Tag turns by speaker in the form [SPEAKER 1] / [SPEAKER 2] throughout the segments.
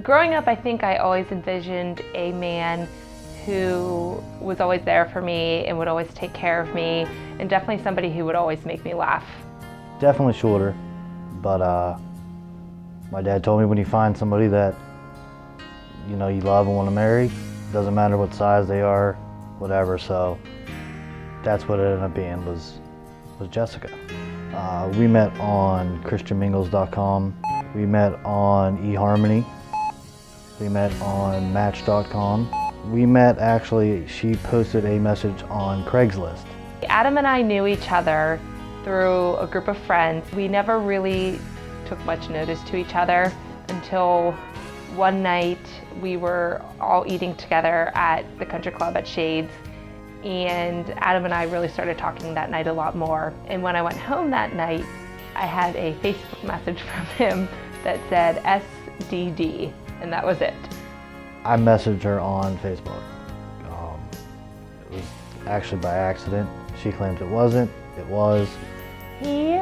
[SPEAKER 1] Growing up, I think I always envisioned a man who was always there for me and would always take care of me, and definitely somebody who would always make me laugh.
[SPEAKER 2] Definitely shorter, but my dad told me when you find somebody that you love and want to marry, doesn't matter what size they are, whatever, so that's what it ended up being, was Jessica. We met on ChristianMingles.com, we met on eHarmony, we met on Match.com. We met, actually, she posted a message on Craigslist.
[SPEAKER 1] Adam and I knew each other through a group of friends. We never really took much notice to each other until one night we were all eating together at the country club at Shades, and Adam and I really started talking that night a lot more. And when I went home that night, I had a Facebook message from him that said SDD, and that was it.
[SPEAKER 2] I messaged her on Facebook. It was actually by accident. She claims it wasn't. It was.
[SPEAKER 1] He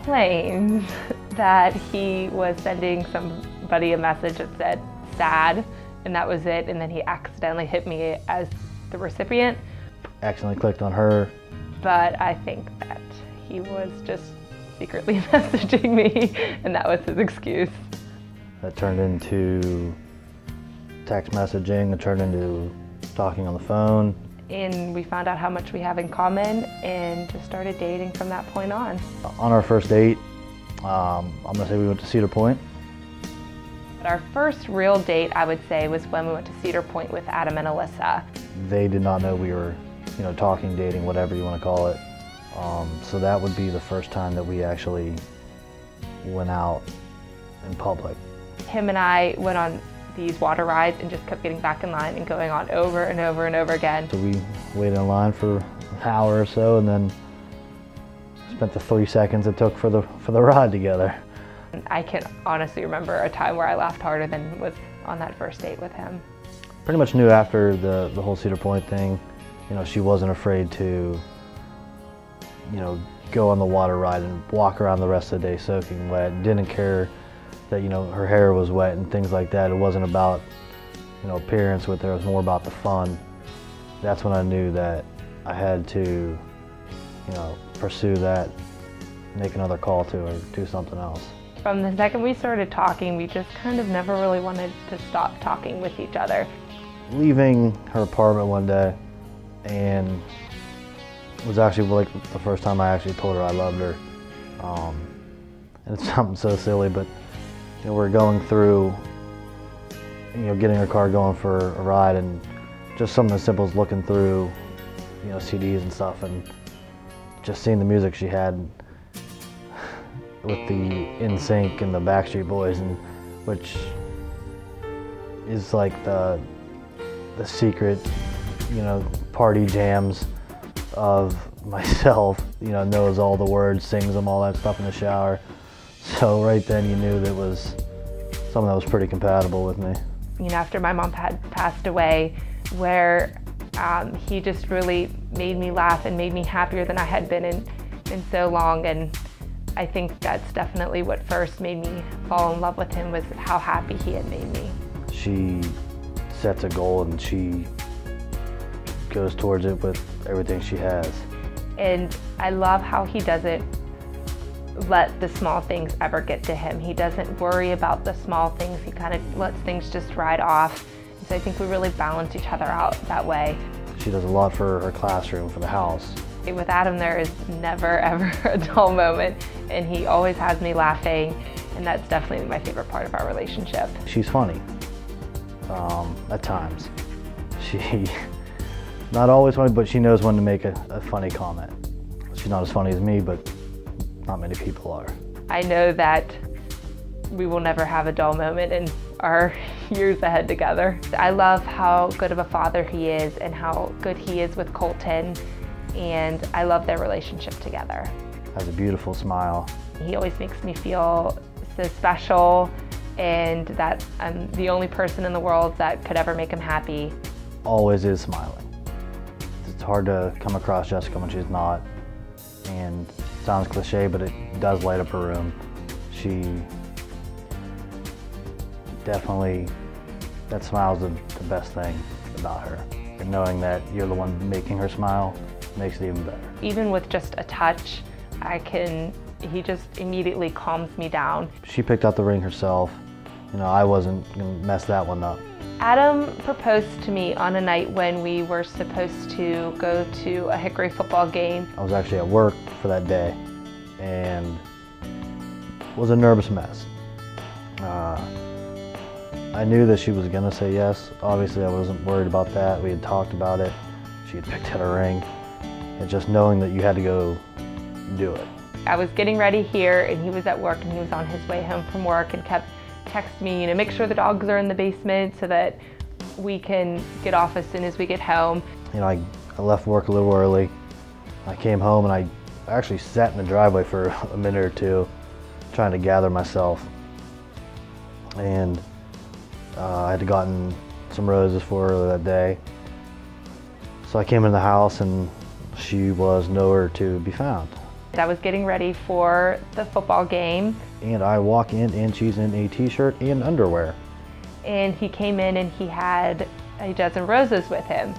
[SPEAKER 1] claims that he was sending somebody a message that said sad, and that was it, and then he accidentally hit me as the recipient.
[SPEAKER 2] Accidentally clicked on her.
[SPEAKER 1] But I think that he was just secretly messaging me, and that was his excuse.
[SPEAKER 2] That turned into text messaging, it turned into talking on the phone.
[SPEAKER 1] And we found out how much we have in common and just started dating from that point on.
[SPEAKER 2] On our first date, I'm gonna say we went to Cedar Point.
[SPEAKER 1] But our first real date, I would say, was when we went to Cedar Point with Adam and Alyssa.
[SPEAKER 2] They did not know we were, talking, dating, whatever you want to call it. So that would be the first time that we actually went out in public.
[SPEAKER 1] Him and I went on these water rides and just kept getting back in line and going on over and over and over again.
[SPEAKER 2] So we waited in line for an hour or so, and then spent the 3 seconds it took for the ride together.
[SPEAKER 1] I can honestly remember a time where I laughed harder than was on that first date with him.
[SPEAKER 2] Pretty much knew after the whole Cedar Point thing, she wasn't afraid to, go on the water ride and walk around the rest of the day soaking wet. Didn't care that her hair was wet and things like that. It wasn't about appearance with her, it was more about the fun. That's when I knew that I had to pursue that, make another call to her, do something else.
[SPEAKER 1] From the second we started talking, we just kind of never really wanted to stop talking with each other. Leaving
[SPEAKER 2] her apartment one day, and it was actually like the first time I actually told her I loved her. And it's something so silly, but we're going through, getting her car going for a ride, and just something as simple as looking through, CDs and stuff, and just seeing the music she had with the NSYNC and the Backstreet Boys, and which is like the secret, party jams of myself. Knows all the words, sings them, all that stuff in the shower. So right then you knew that was something that was pretty compatible with me.
[SPEAKER 1] After my mom had passed away, where he just really made me laugh and made me happier than I had been in so long, and I think that's definitely what first made me fall in love with him, was how happy he had made me.
[SPEAKER 2] She sets a goal and she goes towards it with everything she has.
[SPEAKER 1] And I love how he doesn't let the small things ever get to him. He doesn't worry about the small things. He kind of lets things just ride off. And so I think we really balance each other out that way.
[SPEAKER 2] She does a lot for her classroom, for the house.
[SPEAKER 1] With Adam, there is never ever a dull moment, and he always has me laughing, and that's definitely my favorite part of our relationship.
[SPEAKER 2] She's funny, at times. She, not always funny, but she knows when to make a funny comment. She's not as funny as me, but not many people are.
[SPEAKER 1] I know that we will never have a dull moment in our years ahead together. I love how good of a father he is and how good he is with Colton, and I love their relationship together.
[SPEAKER 2] Has a beautiful smile.
[SPEAKER 1] He always makes me feel so special, and that I'm the only person in the world that could ever make him happy.
[SPEAKER 2] Always is smiling. It's hard to come across Jessica when she's not, and it sounds cliche, but it does light up her room. she definitely, that smile's the best thing about her. And knowing that you're the one making her smile makes it even better.
[SPEAKER 1] Even with just a touch, he just immediately calms me down.
[SPEAKER 2] She picked out the ring herself. You know, I wasn't gonna mess that one up.
[SPEAKER 1] Adam proposed to me on a night when we were supposed to go to a Hickory football game.
[SPEAKER 2] I was actually at work for that day and was a nervous mess. I knew that she was gonna say yes. Obviously, I wasn't worried about that. We had talked about it. She had picked out a ring. And just knowing that you had to go do it.
[SPEAKER 1] I was getting ready here and he was at work and he was on his way home from work and kept texting me, you know, make sure the dogs are in the basement so that we can get off as soon as we get home.
[SPEAKER 2] You know, I left work a little early. I came home and I actually sat in the driveway for a minute or two trying to gather myself. And I had gotten some roses for her that day. So I came in the house and she was nowhere to be found.
[SPEAKER 1] I was getting ready for the football game.
[SPEAKER 2] And I walk in and she's in a t-shirt and underwear.
[SPEAKER 1] And he came in and he had a dozen roses with him.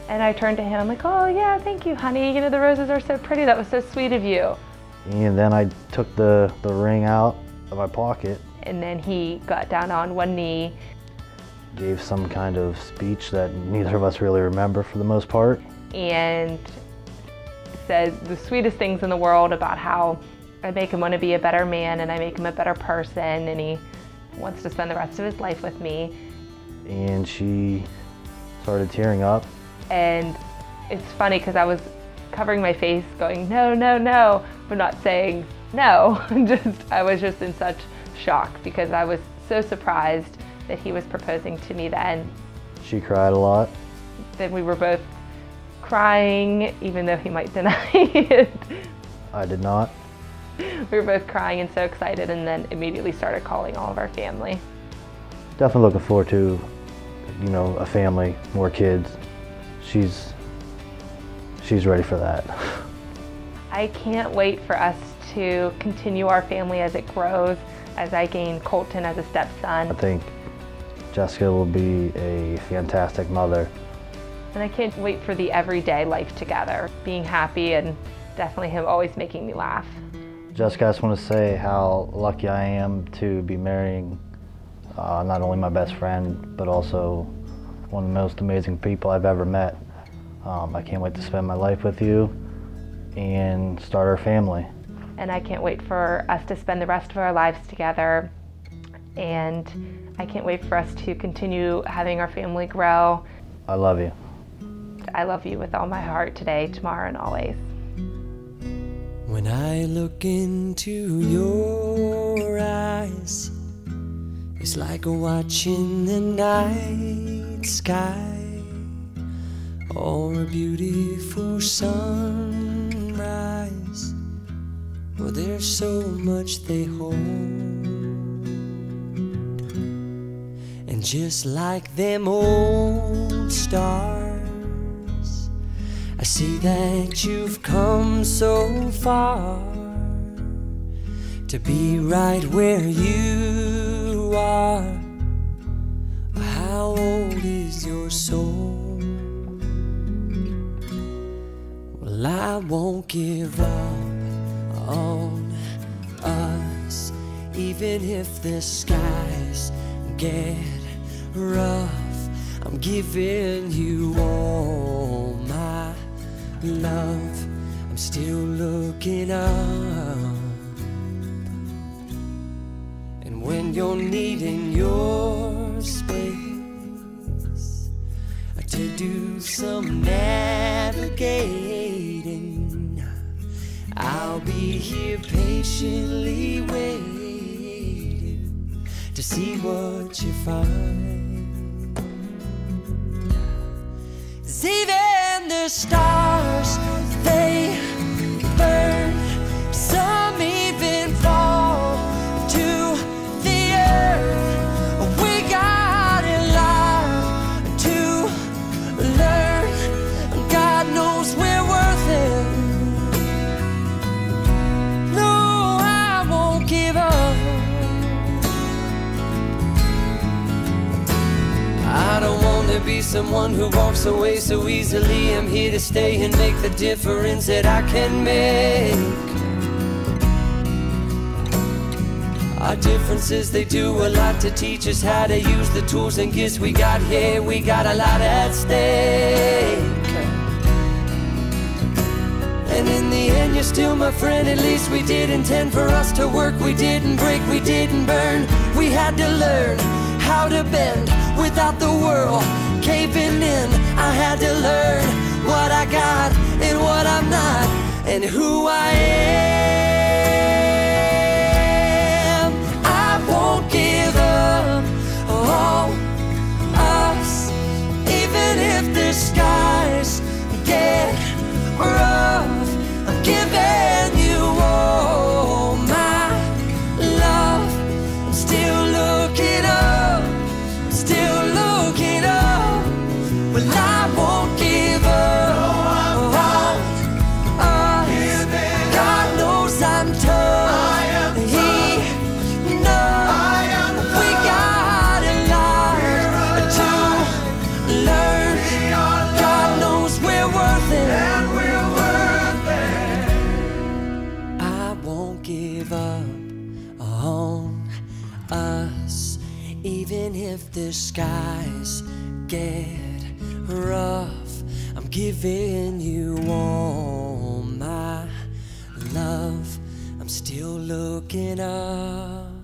[SPEAKER 1] And I turned to him, I'm like, oh yeah, thank you, honey. You know, the roses are so pretty. That was so sweet of you.
[SPEAKER 2] And then I took the ring out of my pocket.
[SPEAKER 1] And then he got down on one knee.
[SPEAKER 2] Gave some kind of speech that neither of us really remember for the most part.
[SPEAKER 1] And said the sweetest things in the world about how I make him want to be a better man and I make him a better person and he wants to spend the rest of his life with me.
[SPEAKER 2] And she started tearing up.
[SPEAKER 1] And it's funny because I was covering my face going, no, no, no, but not saying no. I was just in such shock because I was so surprised that he was proposing to me then.
[SPEAKER 2] She cried a lot.
[SPEAKER 1] Then we were both crying, even though he might deny it.
[SPEAKER 2] I did not.
[SPEAKER 1] We were both crying and so excited and then immediately started calling all of our family.
[SPEAKER 2] Definitely looking forward to, you know, a family, more kids. She's ready for that.
[SPEAKER 1] I can't wait for us to continue our family as it grows, as I gain Colton as a stepson.
[SPEAKER 2] I think Jessica will be a fantastic mother.
[SPEAKER 1] And I can't wait for the everyday life together, being happy and definitely him always making me laugh.
[SPEAKER 2] Jessica, I just want to say how lucky I am to be marrying not only my best friend, but also one of the most amazing people I've ever met. I can't wait to spend my life with you and start our family.
[SPEAKER 1] And I can't wait for us to spend the rest of our lives together. And I can't wait for us to continue having our family grow.
[SPEAKER 2] I love you.
[SPEAKER 1] I love you with all my heart today, tomorrow, and always.
[SPEAKER 3] When I look into your eyes, it's like watching the night sky or a beautiful sunrise. Well, there's so much they hold, and just like them old stars, I see that you've come so far to be right where you are. How old is your soul? Well, I won't give up on us, even if the skies get rough. I'm giving you all my love. I'm still looking up, and when you're needing your space to do some navigating, I'll be here patiently waiting to see what you find. 'Cause even the stars, they burn, some even fall to the earth. We got in line to learn. God knows we're worth it. No, I won't give up. be someone who walks away so easily. I'm here to stay and make the difference that I can make. Our differences, they do a lot to teach us how to use the tools and gifts we got here. We got a lot at stake. And in the end, you're still my friend. At least we did intend for us to work. We didn't break, we didn't burn. We had to learn how to bend without the world caving in. I had to learn what I got and what I'm not, and who I am. I won't give up on us, even if the skies get rough. I'm giving you all my love. I'm still looking up, I'm still looking up. Well, I won't give up on us. God knows I'm tough. He knows we got a lot to learn. God knows we're worth it. I won't give up on us, even if the skies get rough. I'm giving you all my love. I'm still looking up.